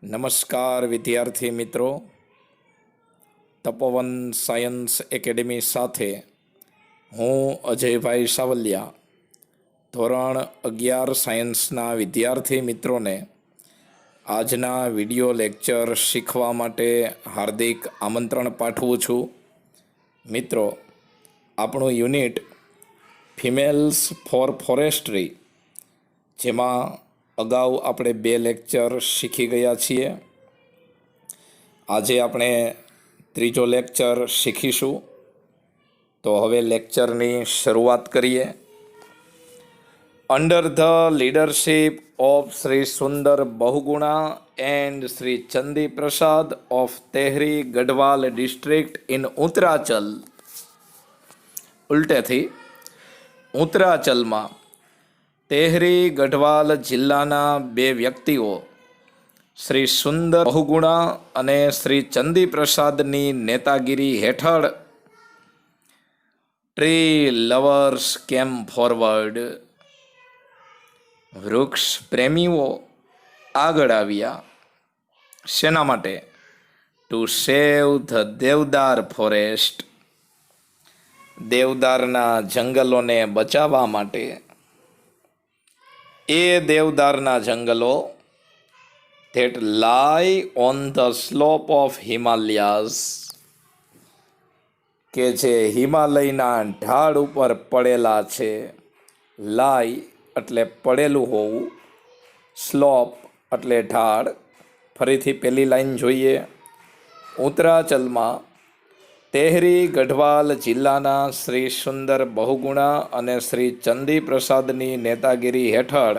નમસ્કાર વિદ્યાર્થી મિત્રો, તપોવન સાયન્સ એકેડેમી સાથે હું અજયભાઈ સાવલિયા ધોરણ 11 સાયન્સના વિદ્યાર્થી મિત્રોને આજના વિડિયો લેક્ચર શીખવા માટે હાર્દિક આમંત્રણ પાઠવું છું. મિત્રો, આપણું યુનિટ ફિમેલ્સ ફોર ફોરેસ્ટ્રી, જેમાં અગાઉ આપણે 2 લેક્ચર શીખી ગયા છીએ. આજે આપણે ત્રીજો લેક્ચર શીખીશું. તો હવે લેક્ચરની શરૂઆત કરીએ. Under the leadership of Shri Sundar Bahuguna and Shri Chandi Prasad of Tehri Garhwal district in Uttarachal. ઉલટેથી, ઉત્તરાચલમાં તેહરી ગઢવાલ જિલ્લાના 2 વ્યક્તિઓ શ્રી સુંદર બહુગુણા અને શ્રી ચંદી પ્રસાદની નેતાગીરી હેઠળ ટ્રી લવર્સ કેમ ફોરવર્ડ, વૃક્ષ પ્રેમીઓ આગળ આવ્યા. શેના માટે? To save the deodar forest, દેવદારના જંગલોને બચાવવા માટે. એ દેવદારના જંગલો that lie on the slope of Himalayas, કે જે હિમાલયના ઢાળ ઉપર પડેલા છે. લાય એટલે પડેલું હોવું, સ્લોપ એટલે ઢાળ. ફરીથી પેલી લાઈન જોઈએ. ઉત્તરાચલમાં તેહરી ગઢવાલ જિલ્લાના શ્રી સુંદર બહુગુણા અને શ્રી ચંદી પ્રસાદની નેતાગીરી હેઠળ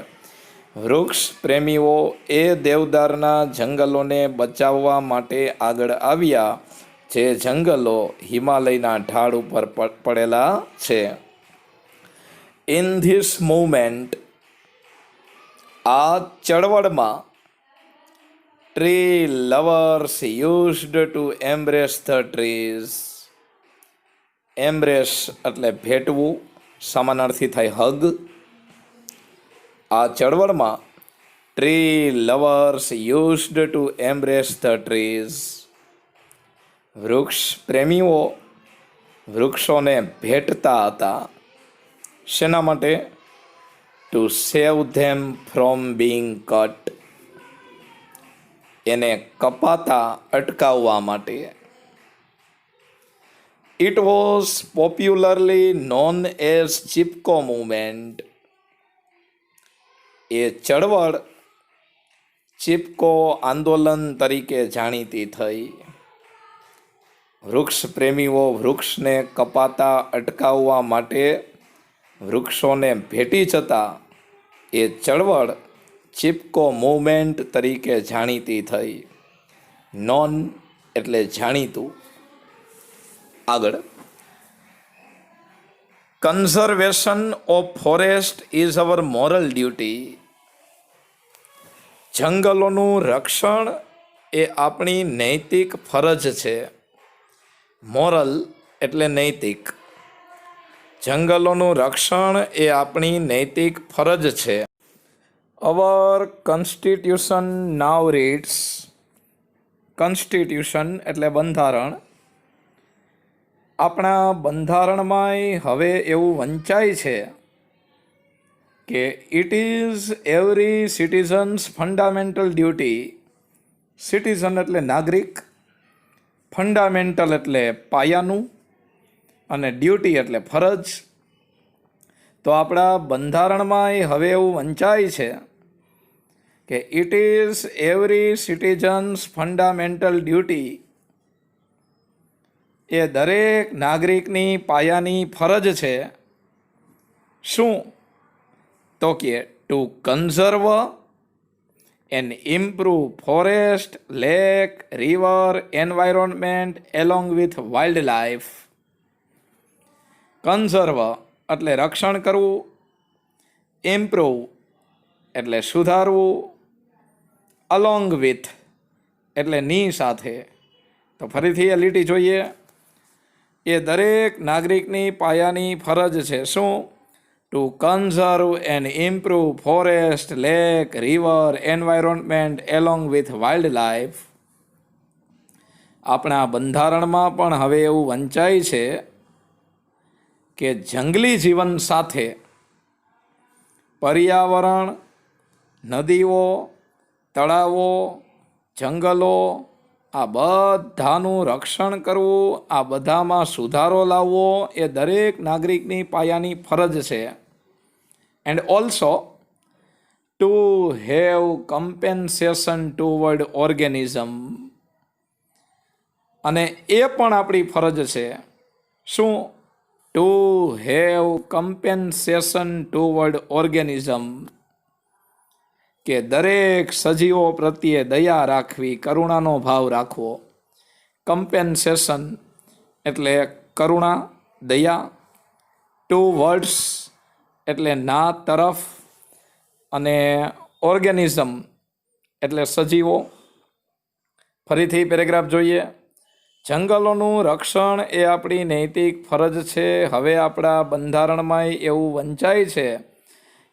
વૃક્ષ પ્રેમીઓ એ દેવદારના જંગલોને બચાવવા માટે આગળ આવ્યા, જે જંગલો હિમાલયના ઢાળ ઉપર પડેલા છે. ઇન ધીસ મૂવમેન્ટ, આ ચળવળમાં, tree lovers used to embrace the trees. Embrace એટલે ભેટવું, સમાનાર્થી થાય હગ. આ ચળવળમાં tree lovers used to embrace the trees, વૃક્ષ પ્રેમીઓ વૃક્ષોને ભેટતા હતા. શેના માટે? To save them from being cut, એને કપાતા અટકાવવા માટે. It was popularly known as Chipko movement. એ ચળવળ ચિપકો આંદોલન તરીકે જાણીતી થઈ. વૃક્ષ પ્રેમીઓ વૃક્ષને કપાતા અટકાવવા માટે વૃક્ષોને ભેટી જતા એ ચળવળ ચિપકો મૂવમેન્ટ તરીકે જાણીતી થઈ. નોન એટલે જાણીતું. આગળ, conservation of forest is our moral duty. જંગલોનું રક્ષણ એ આપણી નૈતિક ફરજ છે. મોરલ એટલે નૈતિક. જંગલોનું રક્ષણ એ આપણી નૈતિક ફરજ છે. અવર કોન્સ્ટિટ્યુશન નાવ રીડ્સ. કોન્સ્ટિટ્યુશન એટલે બંધારણ. આપણા બંધારણમાંય હવે એવું વંચાય છે કે it is every citizen's fundamental duty. Citizen એટલે નાગરિક, ફંડામેન્ટલ એટલે પાયાનું, અને ડ્યુટી એટલે ફરજ. તો આપણા બંધારણમાંય હવે એવું વંચાય છે કે it is every citizen's fundamental duty, એ દરેક નાગરિકની પાયાની ફરજ છે. શું? તો કે to conserve and improve forest, lake, river, environment along with wild life. Conserve એટલે રક્ષણ કરવું, ઇમ્પ્રૂવ એટલે સુધારવું, અલોંગ વિથ એટલે ની સાથે. તો ફરીથી એ લીટી જોઈએ. એ દરેક નાગરિકની પાયાની ફરજ છે. શું? to conserve and improve forest, lake, river, environment along with wildlife. આપણા બંધારણમાં પણ હવે એવું વંચાય છે કે જંગલી જીવન સાથે પર્યાવરણ, નદીઓ, તળાવો, જંગલો આ બધાનું રક્ષણ કરવું, આ બધામાં સુધારો લાવવો એ દરેક નાગરિકની પાયાની ફરજ છે. And also to have compensation toward organism, અને એ પણ આપણી ફરજ છે. શું? To have compensation toward organism, કે દરેક સજીવો પ્રત્યે દયા રાખવી, કરુણાનો ભાવ રાખવો. કમ્પેન્સેશન એટલે કરુણા, દયા. ટુ વર્ડ્સ એટલે ના તરફ, અને ઓર્ગેનિઝમ એટલે સજીવો. ફરીથી પેરેગ્રાફ જોઈએ. જંગલોનું રક્ષણ એ આપણી નૈતિક ફરજ છે. હવે આપણા બંધારણમાંય એવું વંચાય છે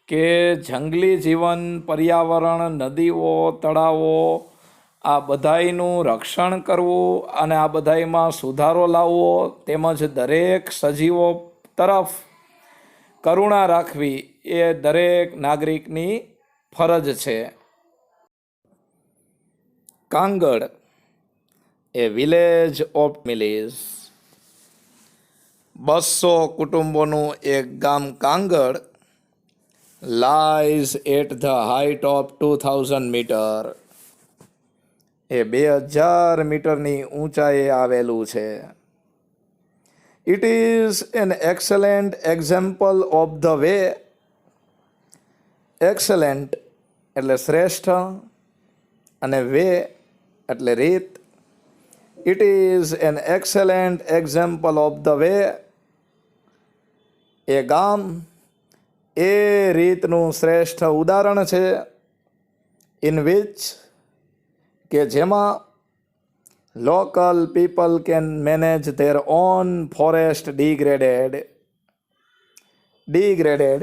કે જંગલી જીવન, પર્યાવરણ, નદીઓ, તળાવો આ બધાયનું રક્ષણ કરવું અને આ બધાયમાં સુધારો લાવવો, તેમજ દરેક સજીવો તરફ કરુણા રાખવી એ દરેક નાગરિકની ફરજ છે. કાંગડ, એ વિલેજ ઓફ મિલીઝ. 200 કુટુંબોનું એક ગામ Kangad lies at the height of 2000 meter. એ 2000 મીટરની ઊંચાઈએ આવેલું છે. It is an excellent example of the way. Excellent એટલે શ્રેષ્ઠ, અને વે એટલે રીત. It is an excellent example of the way. એ ગામ એ રીતનું શ્રેષ્ઠ ઉદાહરણ છે. ઇન વિચ, કે જેમાં local people can manage there on forest degraded. Degraded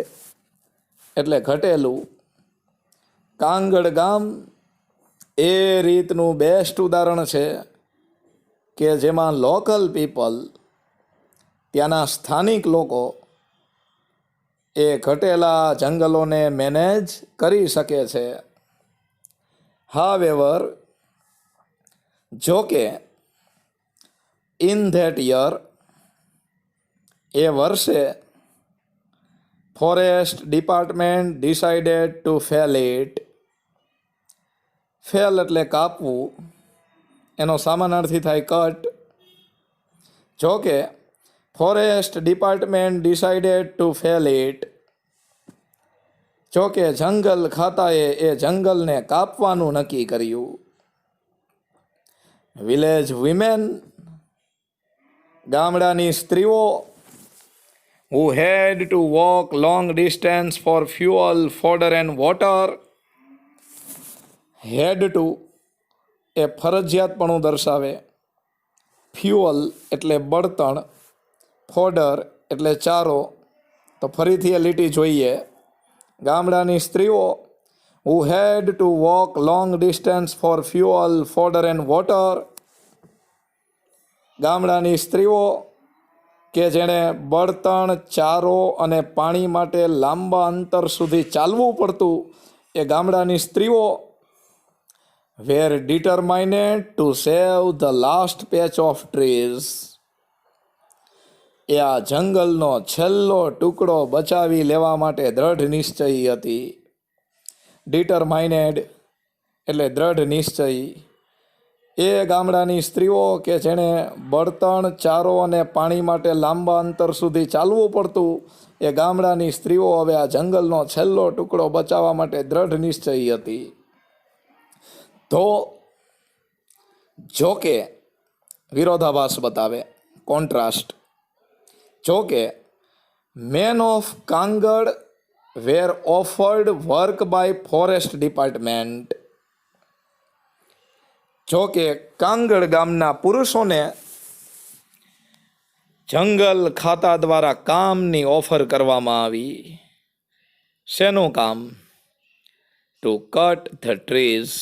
એટલે ઘટેલું. કાંગડ ગામ એ રીતનું બેસ્ટ ઉદાહરણ છે કે જેમાં લોકલ પીપલ, ત્યાંના સ્થાનિક લોકો એ ઘટેલા જંગલોને મેનેજ કરી શકે છે. હાવેવર, જોકે, ઇન ધેટ યર એ વર્ષે forest department decided to fail it. Fail એટલે કાપવું, એનો સામાનાર્થી થાય કટ. જોકે forest department decided to fail it, જોકે જંગલ ખાતાએ એ જંગલને કાપવાનું નક્કી કર્યું. વિલેજ વિમેન, ગામડાની સ્ત્રીઓ, who had to walk long distance for fuel, fodder and water. had to એ ફરજિયાતપણું દર્શાવે. ફ્યુઅલ એટલે બળતણ, ફોડર એટલે ચારો. તો ફરીથી એ લીટી જોઈએ. ગામડાની સ્ત્રીઓ who had to walk long distance for fuel, fodder and water. ગામડાની સ્ત્રીઓ કે જેણે બળતણ, ચારો અને પાણી માટે લાંબા અંતર સુધી ચાલવું પડતું, એ ગામડાની સ્ત્રીઓ were determined to save the last patch of trees. એ આ જંગલનો છેલ્લો ટુકડો બચાવી લેવા માટે દ્રઢ નિશ્ચયી હતી. ડિટરમાઇનેડ એટલે દ્રઢ નિશ્ચયી. એ ગામડાની સ્ત્રીઓ કે જેણે બળતણ, ચારો અને પાણી માટે લાંબા અંતર સુધી ચાલવું પડતું, એ ગામડાની સ્ત્રીઓ હવે આ જંગલનો છેલ્લો ટુકડો બચાવવા માટે દ્રઢ નિશ્ચયી હતી. તો જોકે વિરોધાભાસ બતાવે, કોન્ટ્રાસ્ટ. જોકે men of Kangad were offered work by forest department. જોકે કાંગડ ગામના પુરુષોને જંગલ ખાતા દ્વારા કામની ઓફર કરવામાં આવી. શેનું કામ? ટુ કટ ધ ટ્રીઝ,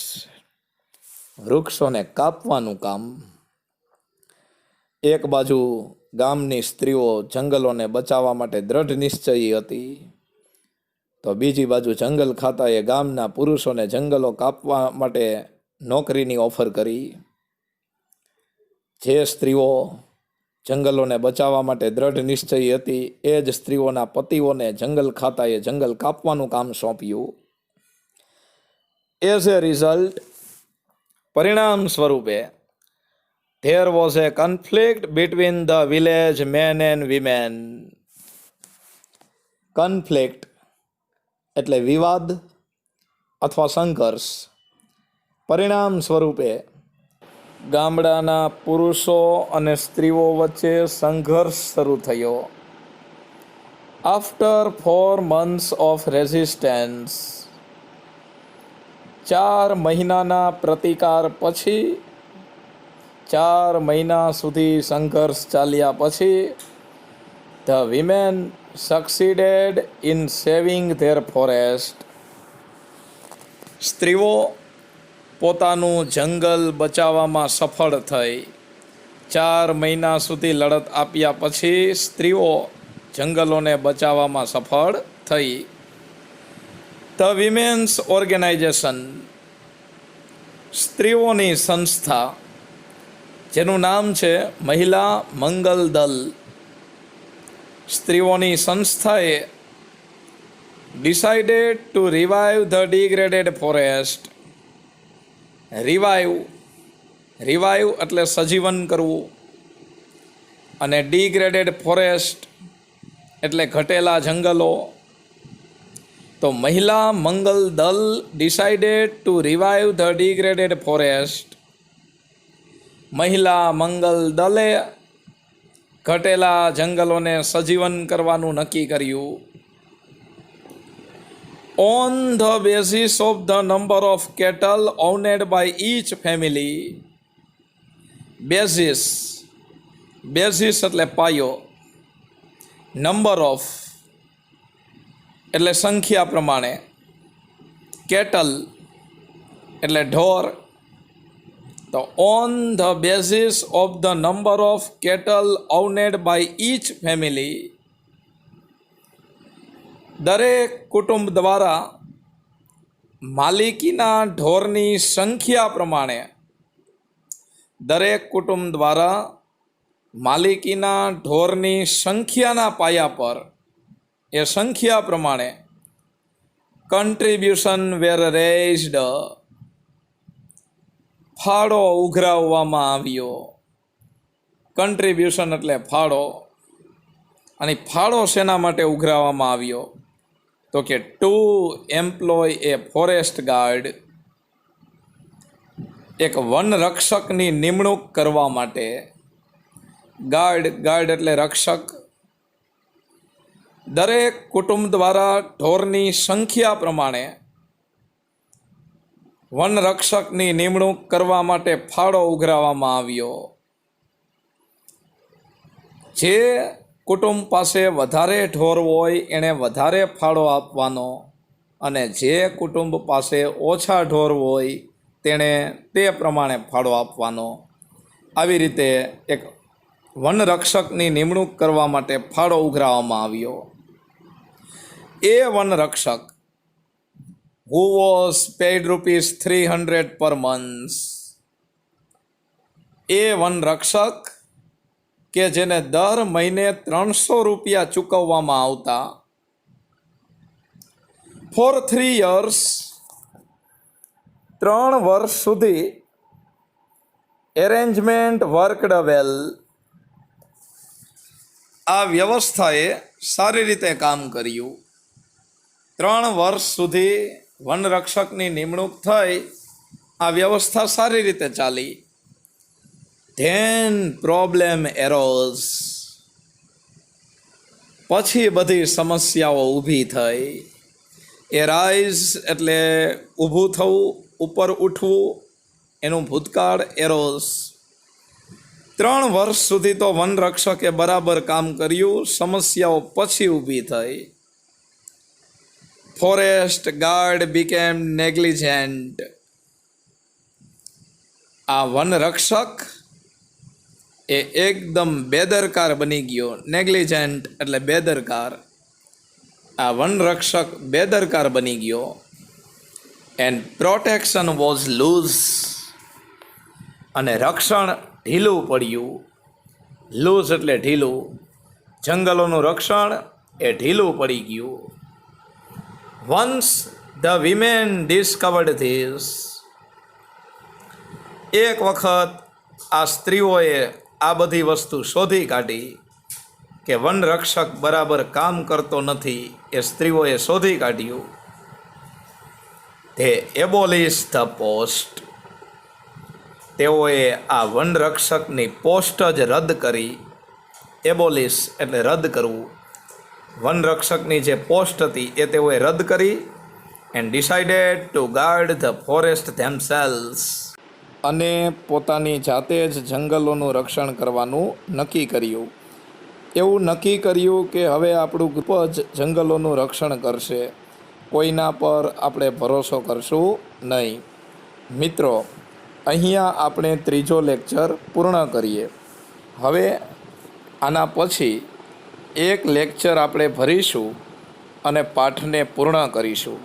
વૃક્ષોને કાપવાનું કામ. એક બાજુ ગામની સ્ત્રીઓ જંગલોને બચાવવા માટે દ્રઢ નિશ્ચયી હતી, તો બીજી બાજુ જંગલ ખાતાએ ગામના પુરુષોને જંગલો કાપવા માટે નોકરીની ઓફર કરી. જે સ્ત્રીઓ જંગલોને બચાવવા માટે દ્રઢ નિશ્ચયી હતી એ જ સ્ત્રીઓના પતિઓને જંગલ ખાતાએ જંગલ કાપવાનું કામ સોંપ્યું. એઝ એ રિઝલ્ટ, પરિણામ સ્વરૂપે, there was a conflict between the village men and women. conflict એટલે વિવાદ અથવા સંઘર્ષ. પરિણામ સ્વરૂપે ગામડાના પુરુષો અને સ્ત્રીઓ વચ્ચે સંઘર્ષ શરૂ થયો. આફ્ટર 4 months of resistance, 4 મહિનાના પ્રતિકાર પછી, 4 મહિના સુધી સંઘર્ષ ચાલ્યા પછી, the women succeeded in saving their forest. સ્ત્રીઓ પોતાનું જંગલ બચાવવામાં સફળ થઈ. 4 મહિના સુધી લડત આપ્યા પછી સ્ત્રીઓ જંગલોને બચાવવામાં સફળ થઈ. ધ વિમેન્સ ઓર્ગેનાઇઝેશન, સ્ત્રીઓની સંસ્થા, જેનું નામ છે મહિલા મંગલ દલ. સ્ત્રીઓની સંસ્થાએ decided to revive the degraded forest. Revive એટલે સજીવન કરવું, અને ડિગ્રેડેડ ફોરેસ્ટ એટલે ઘટેલા જંગલો. તો Mahila Mangal Dal decided to revive the degraded forest. Mahila Mangal દલે ઘટેલા જંગલોને સજીવન કરવાનું નક્કી કર્યું. On the basis of the number of cattle owned by each family. Basis એટલે પાયો, નંબર ઓફ એટલે સંખ્યા પ્રમાણે, કેટલ એટલે ઢોર. તો on the basis of the number of cattle owned by each family, દરેક કુટુંબ દ્વારા માલિકીના ઢોરની સંખ્યા પ્રમાણે, દરેક કુટુંબ દ્વારા માલિકીના ઢોરની સંખ્યાના પાયા પર, એ સંખ્યા પ્રમાણે કન્ટ્રીબ્યુશન વેર રેઇઝડ, ફાળો ઉઘરાવવામાં આવ્યો. કન્ટ્રીબ્યુશન એટલે ફાળો. અને ફાળો શેના માટે ઉઘરાવવામાં આવ્યો? તો કે ટુ એમ્પ્લોય એ ફોરેસ્ટ ગાર્ડ, એક વનરક્ષકની નિમણૂક કરવા માટે. ગાર્ડ એટલે રક્ષક. દરેક કુટુંબ દ્વારા ઢોરની સંખ્યા પ્રમાણે વનરક્ષકની નિમણૂક કરવા માટે ફાળો ઉઘરાવવામાં આવ્યો. જે કુટુંબ પાસે વધારે ઢોર હોય એણે વધારે ફાળો આપવાનો, અને જે કુટુંબ પાસે ઓછા ઢોર હોય તેણે તે પ્રમાણે ફાળો આપવાનો. આવી રીતે એક વનરક્ષકની નિમણૂક કરવા માટે ફાળો ઉઘરાવવામાં આવ્યો. એ વનરક્ષક who was paid ₹300 per month, એ વનરક્ષક કે જેને દર મહિને ₹300 ચૂકવવામાં આવતા. ફોર 3 years, 3 વર્ષ સુધી એરેન્જમેન્ટ વર્કડ વેલ, આ વ્યવસ્થાએ સારી રીતે કામ કર્યું. 3 વર્ષ સુધી વનરક્ષકની નિમણૂક થઈ, આ વ્યવસ્થા સારી રીતે ચાલી. ધેન પ્રોબ્લેમ એરોઝ, પછી બધી સમસ્યાઓ ઊભી થઈ. એરાઇઝ એટલે ઊભું થવું, ઉપર ઉઠવું, એનું ભૂતકાળ એરોઝ. 3 વર્ષ સુધી તો વનરક્ષકે બરાબર કામ કર્યું, સમસ્યાઓ પછી ઊભી થઈ. Forest guard became negligent. આ વનરક્ષક એ એકદમ બેદરકાર બની ગયો. નેગ્લિજન્ટ એટલે બેદરકાર. આ વનરક્ષક બેદરકાર બની ગયો. એન્ડ પ્રોટેક્શન વોઝ લૂઝ, અને રક્ષણ ઢીલું પડ્યું. લૂઝ એટલે ઢીલું. જંગલોનું રક્ષણ એ ઢીલું પડી ગયું. Once the women discovered this, એક વખત આ સ્ત્રીઓએ આ બધી વસ્તુ શોધી કાઢી કે વનરક્ષક બરાબર કામ કરતો નથી. એ સ્ત્રીઓએ શોધી કાઢ્યું. તે એબોલિશ ધ પોસ્ટ, તેઓએ આ વનરક્ષકની પોસ્ટ જ રદ કરી. એબોલિશ એટલે રદ કરવું. વનરક્ષકની જે પોસ્ટ હતી એ તેઓએ રદ કરી. And decided to guard the forest themselves, અને પોતાની જાતે જ જંગલોનું રક્ષણ કરવાનું નક્કી કર્યું. એવું નક્કી કર્યું કે હવે આપણું ગ્રુપ જ જંગલોનું રક્ષણ કરશે, કોઈના પર આપણે ભરોસો કરશું નહીં. મિત્રો, અહીંયા આપણે ત્રીજો લેક્ચર પૂર્ણ કરીએ. હવે આના પછી એક લેક્ચર આપણે ભરીશું અને પાઠને પૂર્ણ કરીશું.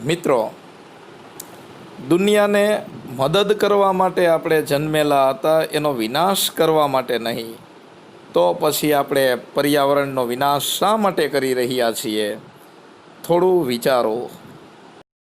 મિત્રો, દુનિયાને મદદ કરવા માટે આપણે જન્મેલા હતા, એનો વિનાશ કરવા માટે નહીં. તો પછી આપણે પર્યાવરણનો વિનાશ શા માટે કરી રહ્યા છીએ? થોડું વિચારો.